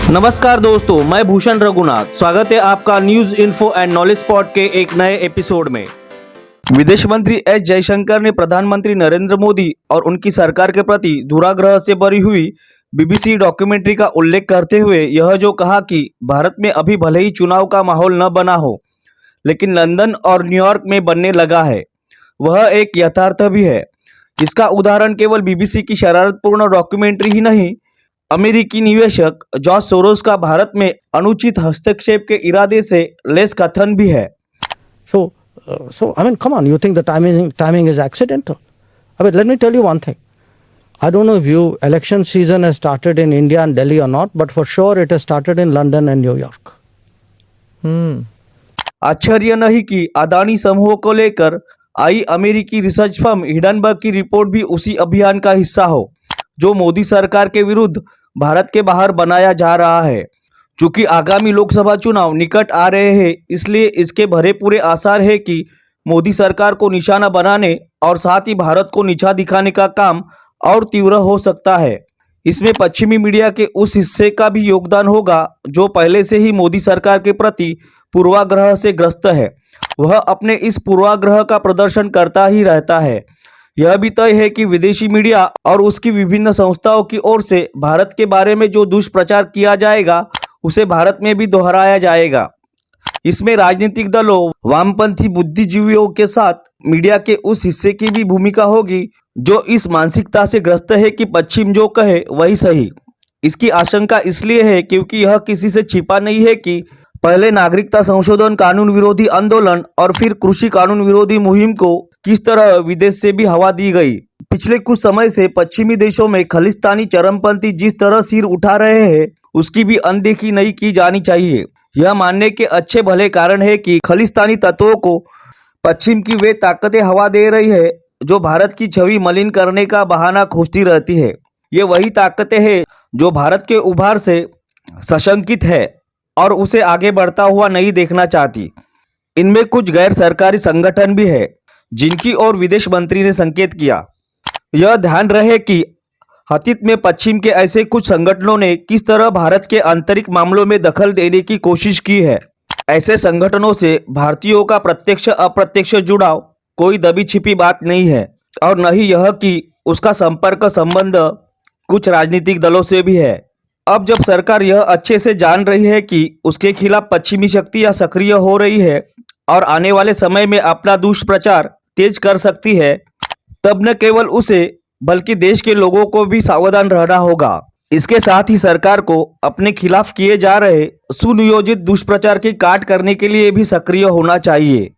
नमस्कार दोस्तों, मैं भूषण रघुनाथ। स्वागत है आपका news info and knowledge spot के एक नए एपिसोड में। विदेश मंत्री एस जयशंकर ने प्रधानमंत्री नरेंद्र मोदी और उनकी सरकार के प्रति दुराग्रह से भरी हुई बीबीसी डॉक्यूमेंट्री का उल्लेख करते हुए यह जो कहा कि भारत में अभी भले ही चुनाव का माहौल न बना हो, लेकिन लंदन और न्यूयॉर्क में बनने लगा है, वह एक यथार्थ भी है। इसका उदाहरण केवल बीबीसी की शरारतपूर्ण डॉक्यूमेंट्री ही नहीं, अमेरिकी निवेशक जॉर्ज सोरोस का भारत में अनुचित हस्तक्षेप के इरादे से लेस कथन भी है। So I mean, come on, you think the timing is accidental? I mean, let me tell you one thing. I don't know if election season has started in India and Delhi or not, but for sure it has started in London and New York. आश्चर्य नहीं कि अदानी समूह को लेकर आई अमेरिकी research firm Hindenburg की report भी उसी अभियान का हिस्सा हो, जो मोदी सरकार के विरुद्ध भारत के बाहर बनाया जा रहा है। चूंकि आगामी लोकसभा चुनाव निकट आ रहे हैं, इसलिए इसके भरे पूरे आसार है कि मोदी सरकार को निशाना बनाने और साथ ही भारत को नीचा दिखाने का काम और तीव्र हो सकता है। इसमें पश्चिमी मीडिया के उस हिस्से का भी योगदान होगा जो पहले से ही मोदी सरकार के प्रति पूर्वाग्रह से ग्रस्त है। वह अपने इस पूर्वाग्रह का प्रदर्शन करता ही रहता है। यह भी तय है कि विदेशी मीडिया और उसकी विभिन्न संस्थाओं की ओर से भारत के बारे में जो दुष्प्रचार किया जाएगा, उसे भारत में भी दोहराया जाएगा। इसमें राजनीतिक दलों, वामपंथी बुद्धिजीवियों के साथ मीडिया के उस हिस्से की भी भूमिका होगी जो इस मानसिकता से ग्रस्त है कि पश्चिम जो कहे वही सही। इसकी आशंका इसलिए है क्योंकि यह किसी से छिपा नहीं है कि पहले नागरिकता संशोधन कानून विरोधी आंदोलन और फिर कृषि कानून विरोधी मुहिम को किस तरह विदेश से भी हवा दी गई। पिछले कुछ समय से पश्चिमी देशों में खलिस्तानी चरमपंथी जिस तरह सिर उठा रहे हैं, उसकी भी अनदेखी नहीं की जानी चाहिए। यह मानने के अच्छे भले कारण है कि खलिस्तानी तत्वों को पश्चिम की वे ताकतें हवा दे रही है जो भारत की छवि मलिन करने का बहाना खोजती रहती है। ये वही ताकतें हैं जो भारत के उभार से सशंकित है और उसे आगे बढ़ता हुआ नहीं देखना चाहती। इनमें कुछ गैर सरकारी संगठन भी है जिनकी ओर विदेश मंत्री ने संकेत किया। यह ध्यान रहे कि अतीत में पश्चिम के ऐसे कुछ संगठनों ने किस तरह भारत के आंतरिक मामलों में दखल देने की कोशिश की है। ऐसे संगठनों से भारतीयों का प्रत्यक्ष अप्रत्यक्ष जुड़ाव कोई दबी छिपी बात नहीं है, और न ही यह कि उसका संपर्क संबंध कुछ राजनीतिक दलों से भी है। अब जब सरकार यह अच्छे से जान रही है कि उसके खिलाफ पश्चिमी शक्तियां सक्रिय हो रही है और आने वाले समय में अपना दुष्प्रचार तेज कर सकती है, तब न केवल उसे बल्कि देश के लोगों को भी सावधान रहना होगा। इसके साथ ही सरकार को अपने खिलाफ किए जा रहे सुनियोजित दुष्प्रचार की काट करने के लिए भी सक्रिय होना चाहिए।